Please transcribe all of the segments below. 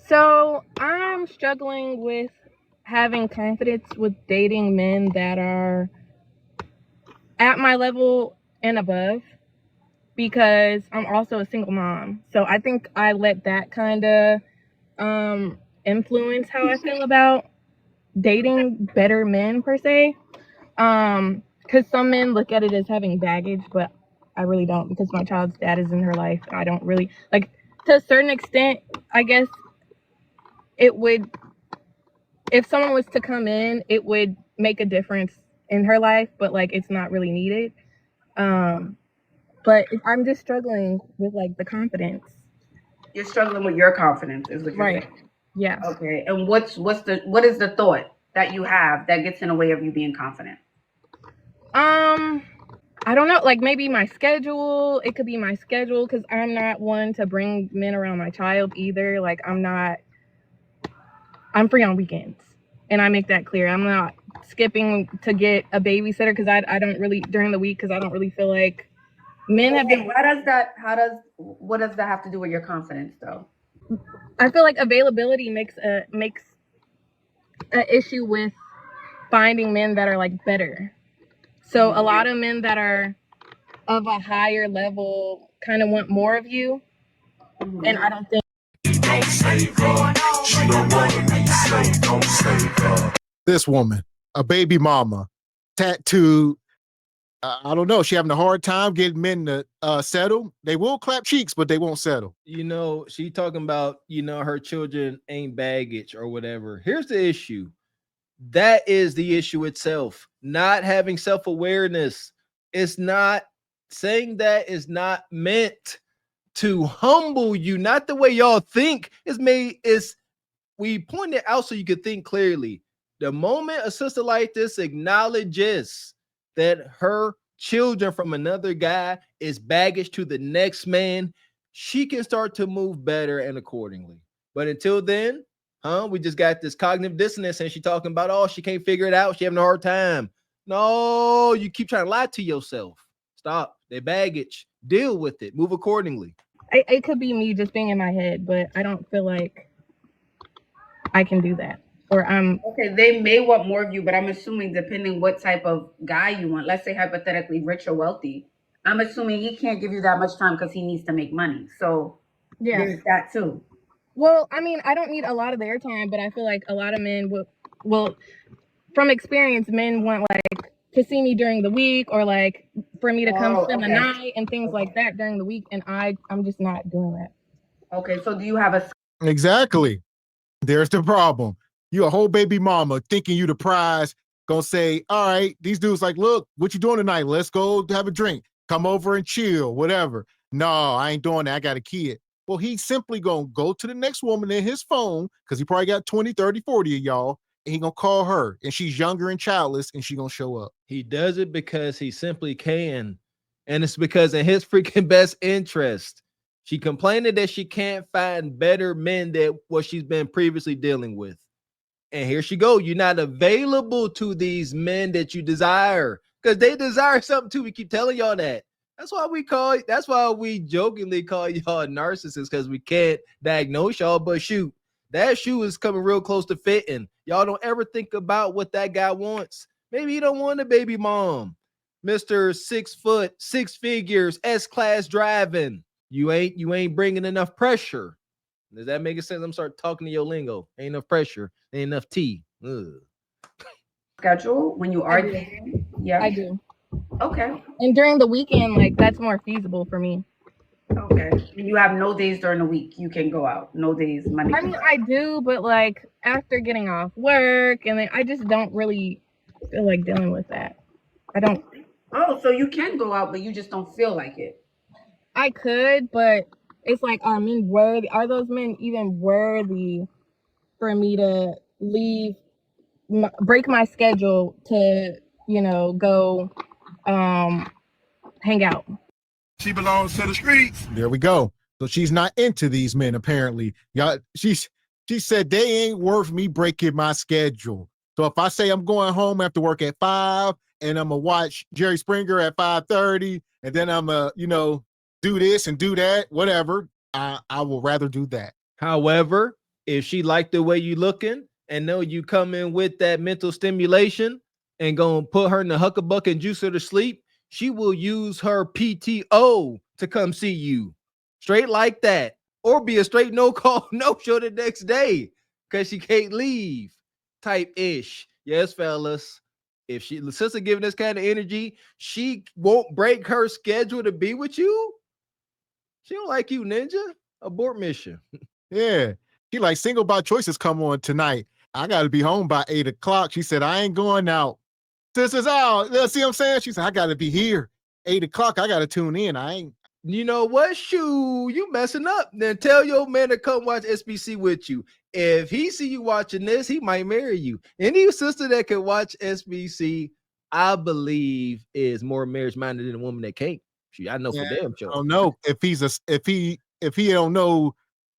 So I'm struggling with having confidence with dating men that are at my level and above because I'm also a single mom. So I think I let that kind of influence how I feel about dating better men per se. Because some men look at it as having baggage, but I really don't because my child's dad is in her life. I don't really like to a certain extent. I guess it would, if someone was to come in, it would make a difference in her life, but like it's not really needed. Um, but I'm just struggling with like the confidence. You're struggling with your confidence, is what you're Right. saying. Yeah. Okay. And what is the thought that you have that gets in the way of you being confident? Um, I don't know. Like maybe my schedule. It could be my schedule because I'm not one to bring men around my child either. Like I'm not. I'm free on weekends, and I make that clear. I'm not skipping to get a babysitter because I don't really during the week because I don't really feel like men have Okay. been. What does that have to do with your confidence though? I feel like availability makes an issue with finding men that are like better. So a lot of men that are of a higher level kind of want more of you, and I don't think. Don't save her. She don't wanna be slave. Don't save her. This woman, a baby mama, tattooed. I don't know. She having a hard time getting men to settle. They will clap cheeks, but they won't settle. She talking about, her children ain't baggage or whatever. Here's the issue. That is the issue itself. Not having self-awareness. It's not saying that is not meant to humble you, not the way y'all think. We point it out so you could think clearly. The moment a sister like this acknowledges that her children from another guy is baggage to the next man, she can start to move better and accordingly. But until then, we just got this cognitive dissonance and she talking about, oh, she can't figure it out. She having a hard time. No, you keep trying to lie to yourself. Stop. They baggage. Deal with it. Move accordingly. It could be me just being in my head, but I don't feel like I can do that. Or I'm Okay, they may want more of you, but I'm assuming depending what type of guy you want, let's say hypothetically rich or wealthy, I'm assuming he can't give you that much time because he needs to make money. So yeah. there's that too. Well, I mean, I don't need a lot of their time, but I feel like a lot of men will from experience, men want like to see me during the week or like for me to come spend the night and things like that during the week, and I'm just not doing that. Okay, so do you have a Exactly. There's the problem. You a whole baby mama thinking you the prize, gonna say, all right, these dudes like, look, what you doing tonight? Let's go have a drink. Come over and chill, whatever. No, I ain't doing that. I got a kid. Well, he's simply gonna go to the next woman in his phone, because he probably got 20, 30, 40 of y'all, and he gonna call her, and she's younger and childless, and she gonna show up. He does it because he simply can. And it's because in his freaking best interest. She complaining that she can't find better men than what she's been previously dealing with. And here she go. You're not available to these men that you desire because they desire something too. We keep telling y'all that. That's why we jokingly call y'all narcissists, because we can't diagnose y'all. But shoot, that shoe is coming real close to fitting. Y'all don't ever think about what that guy wants. Maybe he don't want a baby mom. Mr. 6 foot, 6 figures, S-class driving. You ain't bringing enough pressure. Does that make sense? I'm start talking to your lingo. Ain't enough pressure. Ain't enough tea. schedule when you are dating? Yeah. I do. Okay. And during the weekend, like that's more feasible for me. Okay. You have no days during the week you can go out. No days Monday. I mean, I do, but like after getting off work, and then I just don't really feel like dealing with that. I don't. Oh, so you can go out, but you just don't feel like it. I could, but it's like, are men worthy? Are those men even worthy for me to leave, break my schedule to, go hang out? She belongs to the streets. There we go. So she's not into these men, apparently. Y'all, she said they ain't worth me breaking my schedule. So if I say I'm going home after work at 5 and I'm gonna watch Jerry Springer at 5:30, and then I'm do this and do that, whatever, I will rather do that. However, if she like the way you looking and know you come in with that mental stimulation and gonna put her in the huckabuck and juice her to sleep, she will use her PTO to come see you straight like that, or be a straight no call, no show the next day because she can't leave type ish. Yes, fellas. If she sister giving this kind of energy, she won't break her schedule to be with you. She don't like you, ninja. Abort mission. Yeah. She like single by choices come on tonight. I gotta be home by 8 o'clock. She said, I ain't going out. Sisters out. See what I'm saying? She said, I gotta be here. 8 o'clock. I gotta tune in. I ain't. You know what? Shoo, you messing up. Then tell your man to come watch SBC with you. If he see you watching this, he might marry you. Any sister that can watch SBC, I believe, is more marriage minded than a woman that can't. I know for damn sure. I don't know if he don't know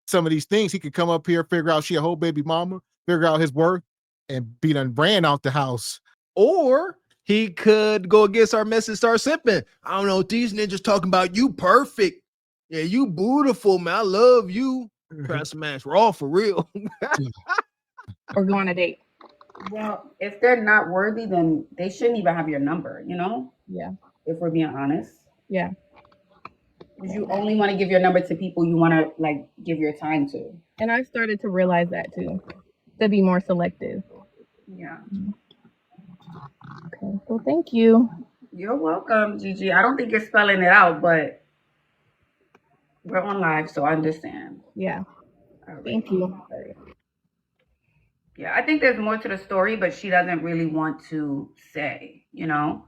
some of these things. He could come up here, figure out she a whole baby mama, figure out his worth, and be done ran out the house. Or he could go against our message, start simping. I don't know what these ninjas talking about. You perfect. Yeah, you beautiful, man. I love you. Try to smash raw for real. Or go on a date. Well, if they're not worthy, then they shouldn't even have your number, you know? Yeah. If we're being honest. Yeah. Because you only want to give your number to people you want to, like, give your time to. And I've started to realize that too, to be more selective. Yeah. Okay, so thank you. You're welcome, Gigi. I don't think you're spelling it out, but we're on live, so I understand. Yeah. All right. Thank you. All right. Yeah, I think there's more to the story, but she doesn't really want to say, you know?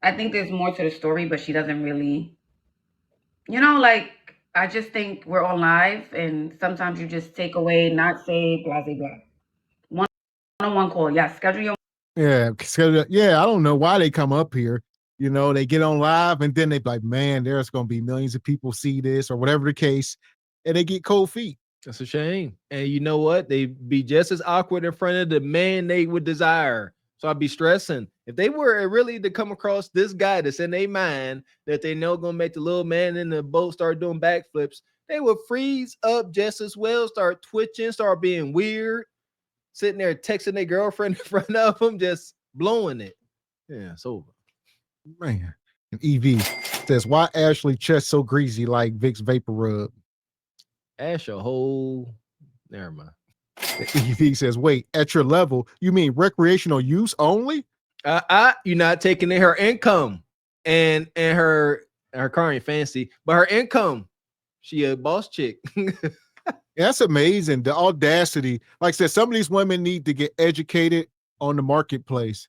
I think there's more to the story, but she doesn't really, you know, like, I just think we're on live, and sometimes you just take away, not say, blah, blah, blah. One-on-one call. Yeah, schedule your. Yeah, I don't know why they come up here. You know, they get on live and then they be like, man, there's going to be millions of people see this or whatever the case, and they get cold feet. That's a shame. And you know what? They be just as awkward in front of the man they would desire. So I'd be stressing. If they were really to come across this guy that's in their mind that they know gonna make the little man in the boat start doing backflips, they would freeze up just as well, start twitching, start being weird, sitting there texting their girlfriend in front of them, just blowing it. Yeah, it's over. Man. And EV says, why Ashley chest so greasy like Vicks Vapor Rub? Ash a whole. Never mind. EV says, wait, at your level, you mean recreational use only? You're not taking in her income and her car ain't fancy, but her income. She a boss chick. That's amazing. The audacity. Like I said, some of these women need to get educated on the marketplace.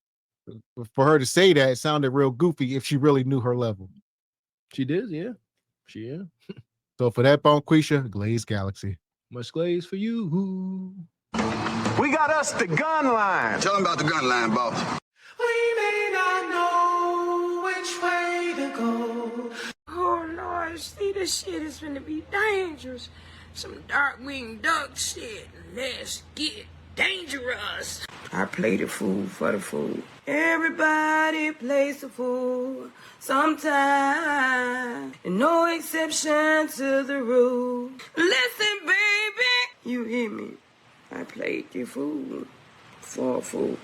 For her to say that, it sounded real goofy if she really knew her level. She did, yeah. She is. So for that, Bonquisha, Glaze Galaxy. Much glaze for you. We got us the gun line. Tell them about the gun line, boss. We may not know which way to go. Oh Lord, see, this shit is gonna be dangerous. Some dark-winged duck shit. Let's get dangerous. I play the fool for the fool. Everybody plays the fool sometime. And no exception to the rule. Listen, baby, you hear me? I played the fool for a fool.